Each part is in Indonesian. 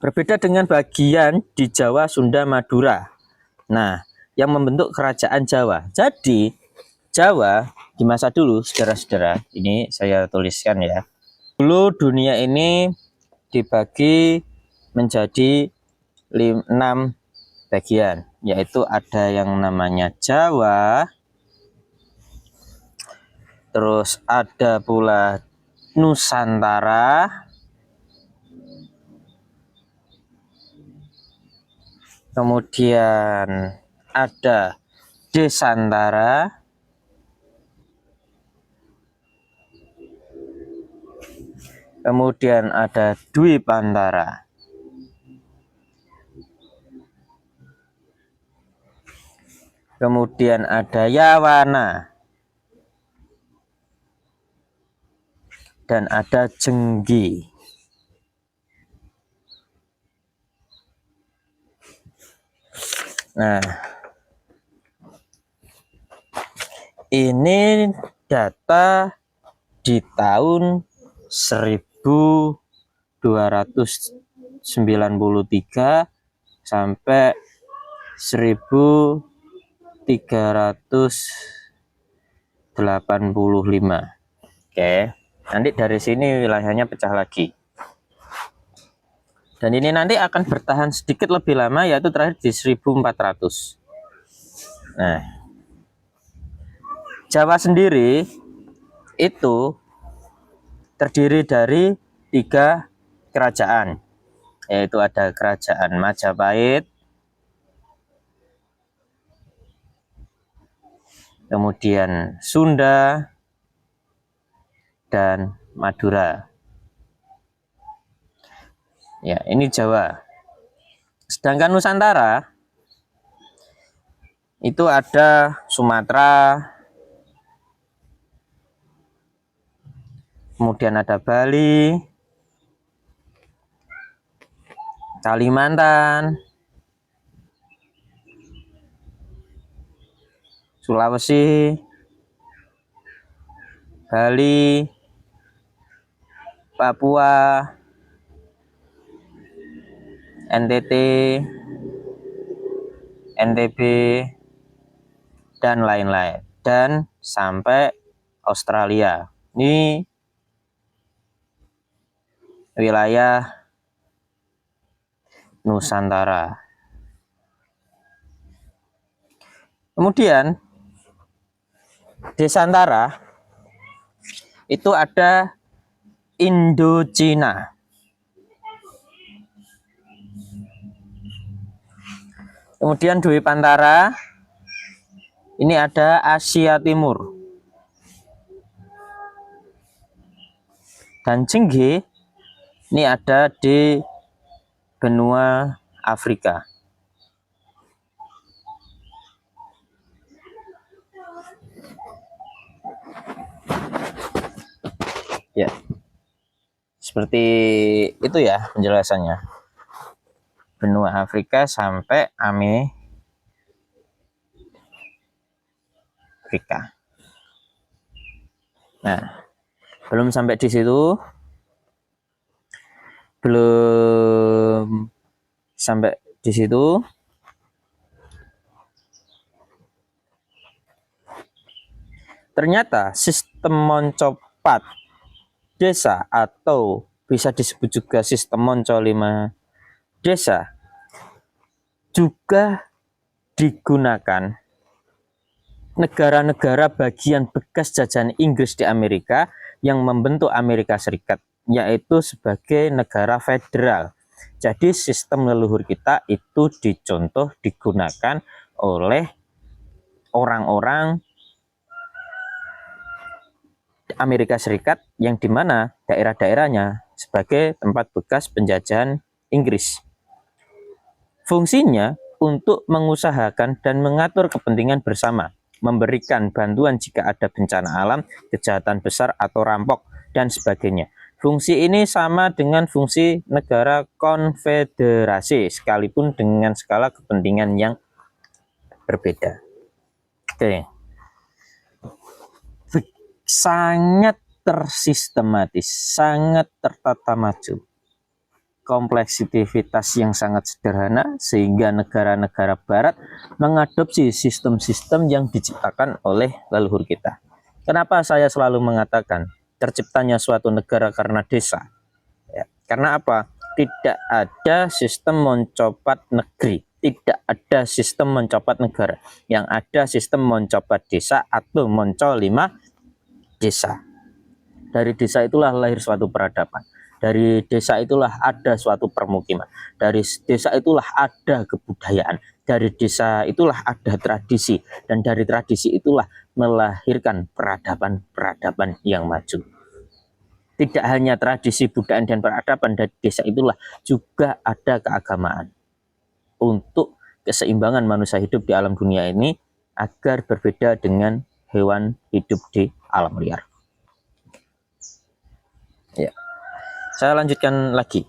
Berbeda dengan bagian di Jawa, Sunda, Madura. Nah, yang membentuk kerajaan Jawa. Jadi, Jawa di masa dulu, saudara-saudara, ini saya tuliskan ya. Dulu dunia ini dibagi menjadi 6 bagian, yaitu ada yang namanya Jawa, terus ada pula Nusantara, kemudian ada Desantara, kemudian ada Dwipantara, kemudian ada Yawana, dan ada Jenggi. Nah, ini data di tahun 1293 sampai 1385. Oke, nanti dari sini wilayahnya pecah lagi. Dan ini nanti akan bertahan sedikit lebih lama, yaitu terakhir di 1400. Nah, Jawa sendiri itu terdiri dari 3 kerajaan, yaitu ada kerajaan Majapahit, kemudian Sunda, dan Madura. Ya, ini Jawa. Sedangkan Nusantara itu ada Sumatera, kemudian ada Bali, Kalimantan, Sulawesi, Bali, Papua, NTT, NTB, dan lain-lain, dan sampai Australia. Ini wilayah Nusantara. Kemudian Desantara itu ada Indochina. Kemudian Dwipantara ini ada Asia Timur. Dan Jenggi ini ada di benua Afrika. Ya, seperti itu ya penjelasannya. Benua Afrika sampai Amerika. Nah, belum sampai di situ. Belum sampai di situ. Ternyata sistem Moncopat desa atau bisa disebut juga sistem Monco 5 desa juga digunakan negara-negara bagian bekas jajahan Inggris di Amerika yang membentuk Amerika Serikat, yaitu sebagai negara federal. Jadi sistem leluhur kita itu dicontoh digunakan oleh orang-orang Amerika Serikat yang dimana daerah-daerahnya sebagai tempat bekas penjajahan Inggris. Fungsinya untuk mengusahakan dan mengatur kepentingan bersama, memberikan bantuan jika ada bencana alam, kejahatan besar atau rampok, dan sebagainya. Fungsi ini sama dengan fungsi negara konfederasi, sekalipun dengan skala kepentingan yang berbeda. Oke. Sangat tersistematis, sangat tertata maju. kompleksitas yang sangat sederhana sehingga negara-negara barat mengadopsi sistem-sistem yang diciptakan oleh leluhur kita. Kenapa saya selalu mengatakan terciptanya suatu negara karena desa? Ya, karena apa? Tidak ada sistem mencopat negeri, tidak ada sistem mencopat negara. Yang ada sistem mencopat desa atau mencolima desa. Dari desa itulah lahir suatu peradaban. Dari desa itulah ada suatu permukiman. Dari desa itulah ada kebudayaan. Dari desa itulah ada tradisi. Dan dari tradisi itulah melahirkan peradaban-peradaban yang maju. Tidak hanya tradisi, budaya, dan peradaban, dari desa itulah juga ada keagamaan. Untuk keseimbangan manusia hidup di alam dunia ini agar berbeda dengan hewan hidup di alam liar. Ya. Saya lanjutkan lagi.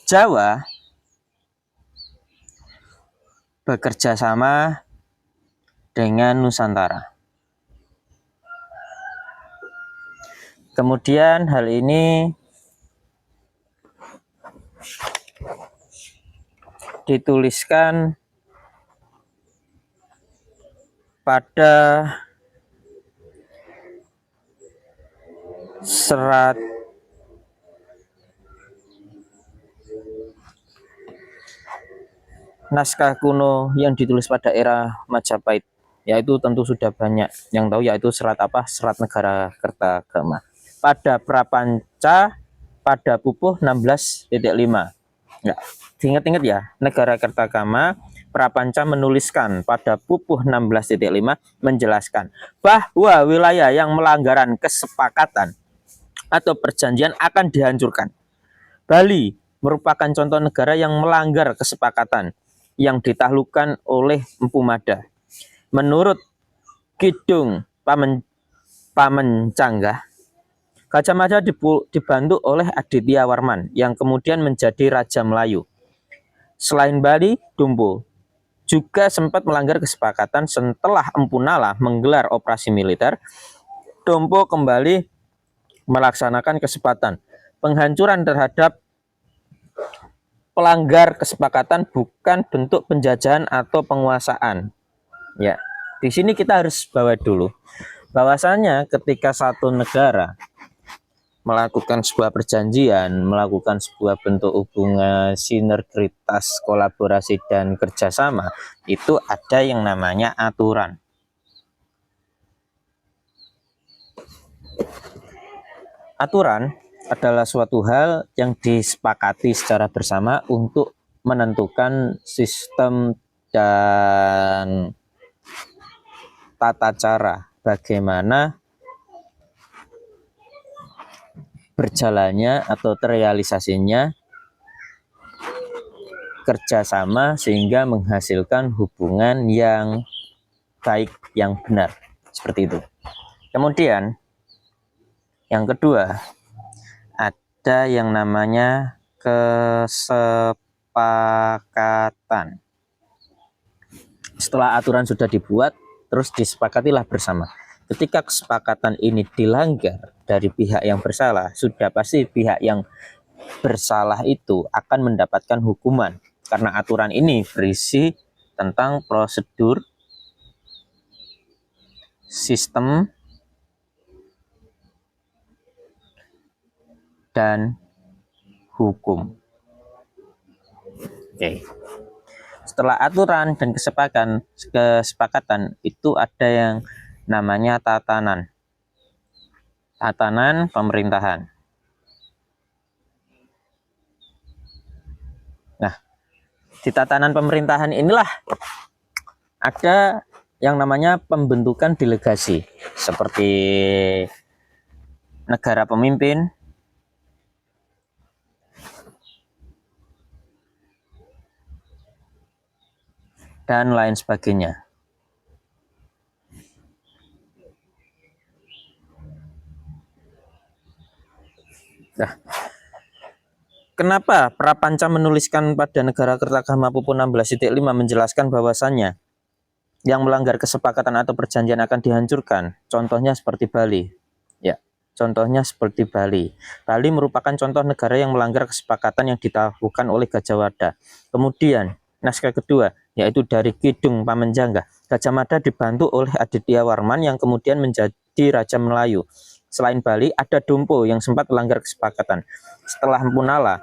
Jawa bekerja sama dengan Nusantara. Kemudian hal ini dituliskan pada serat naskah kuno yang ditulis pada era Majapahit, yaitu tentu sudah banyak yang tahu, yaitu serat apa? Serat Negara Kertagama. Pada Prapanca pada pupuh 16.5. Ya, ingat-ingat ya, Negara Kertagama Prapanca menuliskan pada pupuh 16.5 menjelaskan bahwa wilayah yang melanggaran kesepakatan atau perjanjian akan dihancurkan. Bali merupakan contoh negara yang melanggar kesepakatan yang ditaklukkan oleh Empu Mada. Menurut Kidung Pamencanggah, Gajah Mada dibantu oleh Aditya Warman yang kemudian menjadi Raja Melayu. Selain Bali, Dumpo juga sempat melanggar kesepakatan. Setelah Empu Nala menggelar operasi militer, Dumpo kembali melaksanakan kesepakatan. Penghancuran terhadap pelanggar kesepakatan bukan bentuk penjajahan atau penguasaan. Ya, di sini kita harus bawa dulu bahwasanya ketika satu negara melakukan sebuah perjanjian, melakukan sebuah bentuk hubungan sinergitas, kolaborasi, dan kerjasama, itu ada yang namanya aturan. Aturan adalah suatu hal yang disepakati secara bersama untuk menentukan sistem dan tata cara bagaimana berjalannya atau terrealisasinya kerjasama sehingga menghasilkan hubungan yang baik, yang benar, seperti itu. Kemudian yang kedua, ada yang namanya kesepakatan. Setelah aturan sudah dibuat, terus disepakatilah bersama. Ketika kesepakatan ini dilanggar dari pihak yang bersalah, sudah pasti pihak yang bersalah itu akan mendapatkan hukuman. Karena aturan ini berisi tentang prosedur, sistem, dan hukum. Oke. Setelah aturan dan kesepakatan itu ada yang namanya tatanan pemerintahan. Nah, di tatanan pemerintahan inilah ada yang namanya pembentukan delegasi, seperti negara pemimpin, dan lain sebagainya. Nah, Kenapa Prapanca menuliskan pada Negara Kertagama Pupu 16.5 menjelaskan bahwasannya yang melanggar kesepakatan atau perjanjian akan dihancurkan? Contohnya seperti Bali. Ya, contohnya seperti Bali. Bali merupakan contoh negara yang melanggar kesepakatan yang ditaklukkan oleh Gajah Mada. Kemudian, naskah kedua, yaitu dari Kidung Pamenjangga. Gajah Mada dibantu oleh Aditya Warman yang kemudian menjadi Raja Melayu. Selain Bali, ada Dompo yang sempat melanggar kesepakatan. Setelah Punala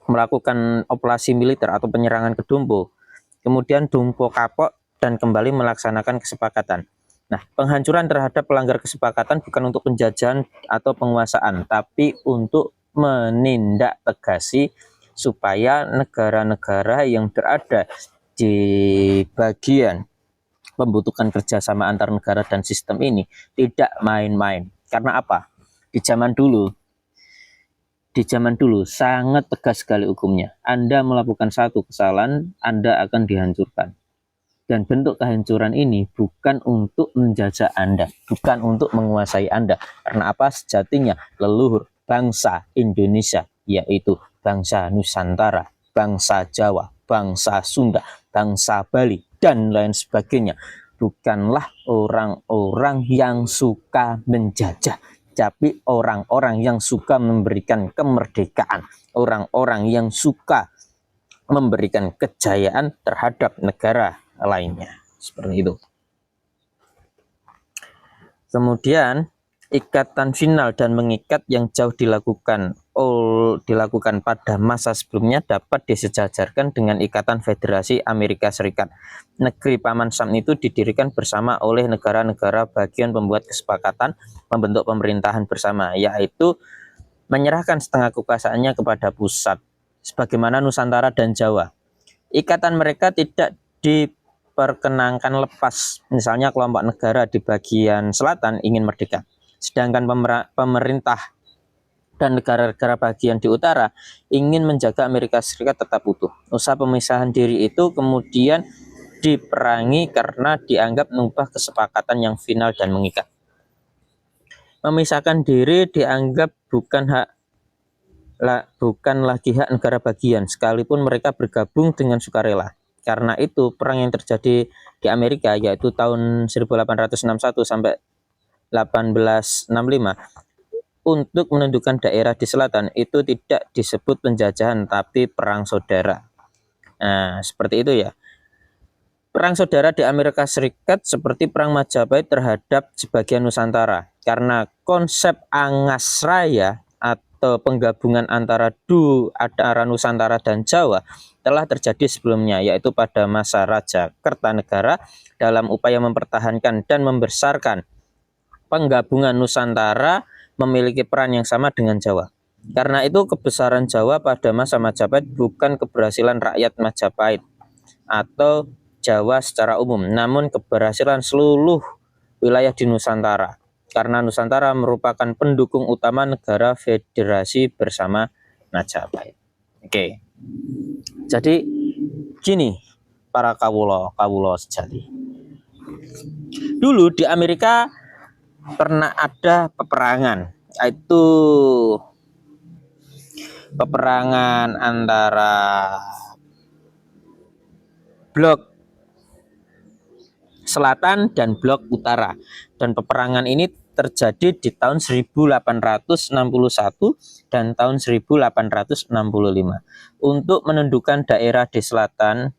melakukan operasi militer atau penyerangan ke Dompo, kemudian Dompo kapok dan kembali melaksanakan kesepakatan. Nah, penghancuran terhadap pelanggar kesepakatan bukan untuk penjajahan atau penguasaan, tapi untuk menindak tegasi supaya negara-negara yang berada di bagian membutuhkan kerjasama antar negara dan sistem ini tidak main-main. Karena apa? Di zaman dulu sangat tegas sekali hukumnya. Anda melakukan satu kesalahan, Anda akan dihancurkan. Dan bentuk kehancuran ini bukan untuk menjajah Anda, bukan untuk menguasai Anda. Karena apa? Sejatinya leluhur bangsa Indonesia, yaitu bangsa Nusantara, bangsa Jawa, bangsa Sunda, bangsa Bali, dan lain sebagainya, bukanlah orang-orang yang suka menjajah, tapi orang-orang yang suka memberikan kemerdekaan, orang-orang yang suka memberikan kejayaan terhadap negara lainnya, seperti itu. Kemudian ikatan final dan mengikat yang jauh dilakukan pada masa sebelumnya dapat disejajarkan dengan ikatan Federasi Amerika Serikat. Negeri Paman Sam itu didirikan bersama oleh negara-negara bagian pembuat kesepakatan membentuk pemerintahan bersama, yaitu menyerahkan setengah kekuasaannya kepada pusat, sebagaimana Nusantara dan Jawa. Ikatan mereka tidak diperkenankan lepas. Misalnya kelompok negara di bagian selatan ingin merdeka, sedangkan pemerintah dan negara-negara bagian di utara ingin menjaga Amerika Serikat tetap utuh. Usaha pemisahan diri itu kemudian diperangi karena dianggap mengubah kesepakatan yang final dan mengikat. Memisahkan diri dianggap bukan lagi hak negara bagian, sekalipun mereka bergabung dengan sukarela. Karena itu, perang yang terjadi di Amerika, yaitu tahun 1861 sampai 1865, untuk menentukan daerah di selatan, itu tidak disebut penjajahan, tapi perang saudara. Nah, seperti itu ya. Perang saudara di Amerika Serikat seperti perang Majapahit terhadap sebagian Nusantara. Karena konsep Angas Raya atau penggabungan antara Nusantara dan Jawa telah terjadi sebelumnya, yaitu pada masa Raja Kertanegara dalam upaya mempertahankan dan membesarkan penggabungan Nusantara memiliki peran yang sama dengan Jawa. Karena itu kebesaran Jawa pada masa Majapahit bukan keberhasilan rakyat Majapahit atau Jawa secara umum, namun keberhasilan seluruh wilayah di Nusantara. Karena Nusantara merupakan pendukung utama negara federasi bersama Majapahit. Oke. Jadi gini para kawula sejati. Dulu di Amerika pernah ada peperangan, yaitu peperangan antara blok selatan dan blok utara, dan peperangan ini terjadi di tahun 1861 dan tahun 1865. Untuk menentukan daerah di selatan,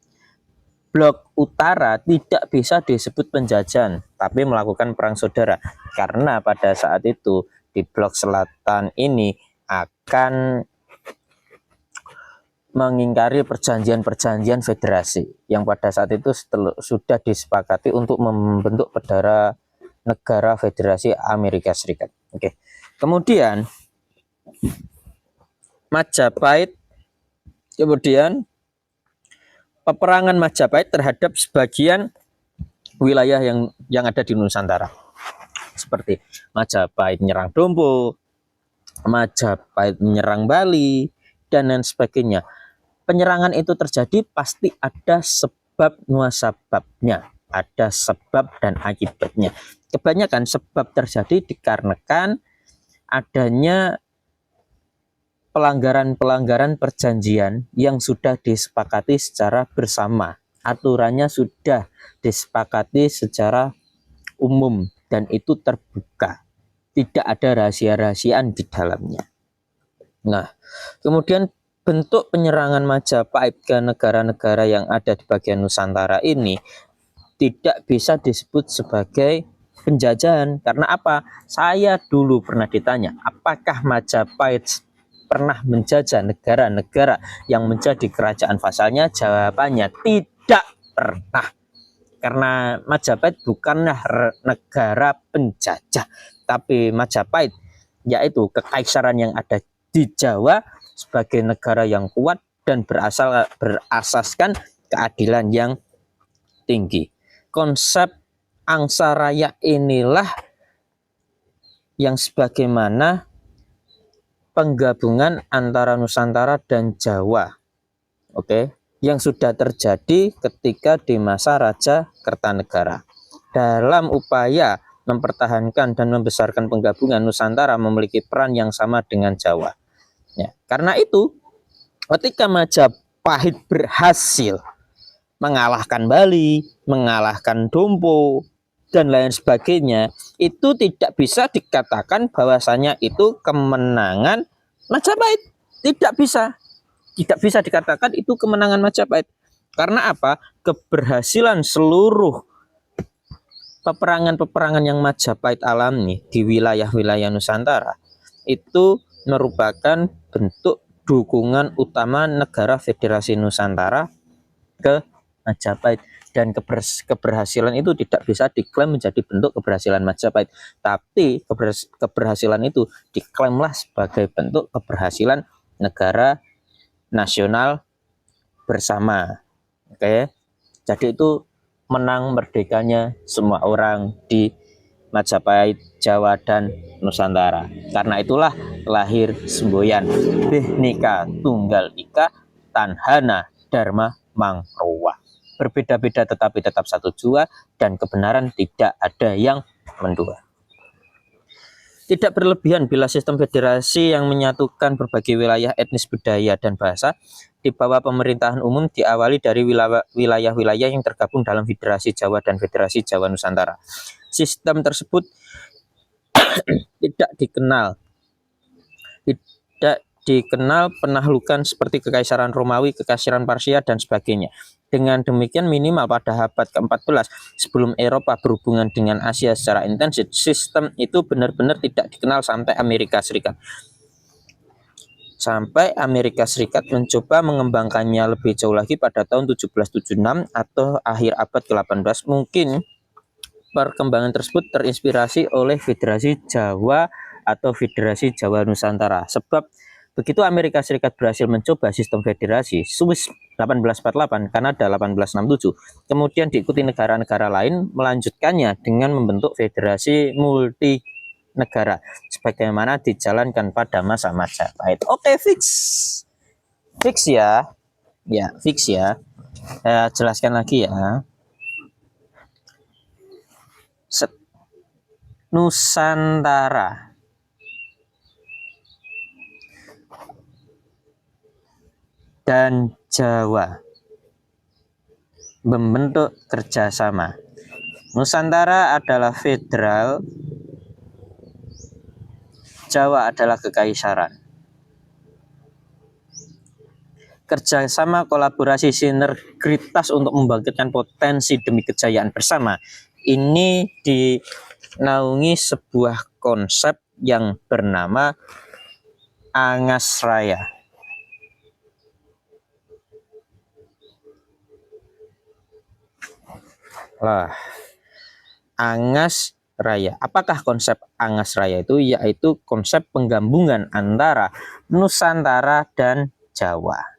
blok utara tidak bisa disebut penjajahan, tapi melakukan perang saudara. Karena pada saat itu di blok selatan ini akan mengingkari perjanjian-perjanjian federasi yang pada saat itu sudah disepakati untuk membentuk negara federasi Amerika Serikat. Oke. Kemudian peperangan Majapahit terhadap sebagian wilayah yang ada di Nusantara. Seperti Majapahit menyerang Dompo, Majapahit menyerang Bali, dan lain sebagainya. Penyerangan itu terjadi pasti ada sebab muasababnya, ada sebab dan akibatnya. Kebanyakan sebab terjadi dikarenakan adanya pelanggaran-pelanggaran perjanjian yang sudah disepakati secara bersama. Aturannya sudah disepakati secara umum dan itu terbuka. Tidak ada rahasia-rahasiaan di dalamnya. Nah, kemudian bentuk penyerangan Majapahit ke negara-negara yang ada di bagian Nusantara ini tidak bisa disebut sebagai penjajahan. Karena apa? Saya dulu pernah ditanya, apakah Majapahit pernah menjajah negara-negara yang menjadi kerajaan vasalnya? Jawabannya tidak pernah. Karena Majapahit bukanlah negara penjajah, tapi Majapahit yaitu kekaisaran yang ada di Jawa sebagai negara yang kuat dan berasaskan keadilan yang tinggi. Konsep angsa raya inilah yang sebagaimana penggabungan antara Nusantara dan Jawa, yang sudah terjadi ketika di masa Raja Kertanegara. Dalam upaya mempertahankan dan membesarkan penggabungan, Nusantara memiliki peran yang sama dengan Jawa. Ya, karena itu, ketika Majapahit berhasil mengalahkan Bali, mengalahkan Dompo, dan lain sebagainya, itu tidak bisa dikatakan bahwasanya itu kemenangan Majapahit. Tidak bisa dikatakan itu kemenangan Majapahit. Karena apa? Keberhasilan seluruh peperangan-peperangan yang Majapahit alami di wilayah-wilayah Nusantara itu merupakan bentuk dukungan utama negara Federasi Nusantara ke Majapahit, dan keberhasilan itu tidak bisa diklaim menjadi bentuk keberhasilan Majapahit, tapi keberhasilan itu diklaimlah sebagai bentuk keberhasilan negara nasional bersama. Jadi itu menang merdekanya semua orang di Majapahit, Jawa dan Nusantara. Karena itulah lahir semboyan Bhinneka Tunggal Ika Tanhana Dharma Mangruwa. Berbeda-beda tetapi tetap satu jua, dan kebenaran tidak ada yang mendua. Tidak berlebihan bila sistem federasi yang menyatukan berbagai wilayah etnis, budaya, dan bahasa di bawah pemerintahan umum diawali dari wilayah-wilayah yang tergabung dalam Federasi Jawa dan Federasi Jawa Nusantara. Sistem tersebut tidak dikenal penahlukan seperti Kekaisaran Romawi, Kekaisaran Parsia, dan sebagainya. Dengan demikian, minimal pada abad ke-14 sebelum Eropa berhubungan dengan Asia secara intensif, sistem itu benar-benar tidak dikenal sampai Amerika Serikat. Sampai Amerika Serikat mencoba mengembangkannya lebih jauh lagi pada tahun 1776 atau akhir abad ke-18. Mungkin perkembangan tersebut terinspirasi oleh Federasi Jawa atau Federasi Jawa Nusantara. Sebab begitu Amerika Serikat berhasil mencoba sistem federasi, Swiss 1848, Kanada 1867, kemudian diikuti negara-negara lain melanjutkannya dengan membentuk federasi multi negara sebagaimana dijalankan pada masa Majapahit. Oke, fix ya. Ya, fix ya. Saya jelaskan lagi ya. Nusantara dan Jawa membentuk kerjasama. Nusantara adalah federal, Jawa adalah kekaisaran. Kerjasama, kolaborasi, sinergitas untuk membangkitkan potensi demi kejayaan bersama ini dinaungi sebuah konsep yang bernama Angas Raya. Angas Raya. Apakah konsep Angas Raya itu? Yaitu konsep penggabungan antara Nusantara dan Jawa.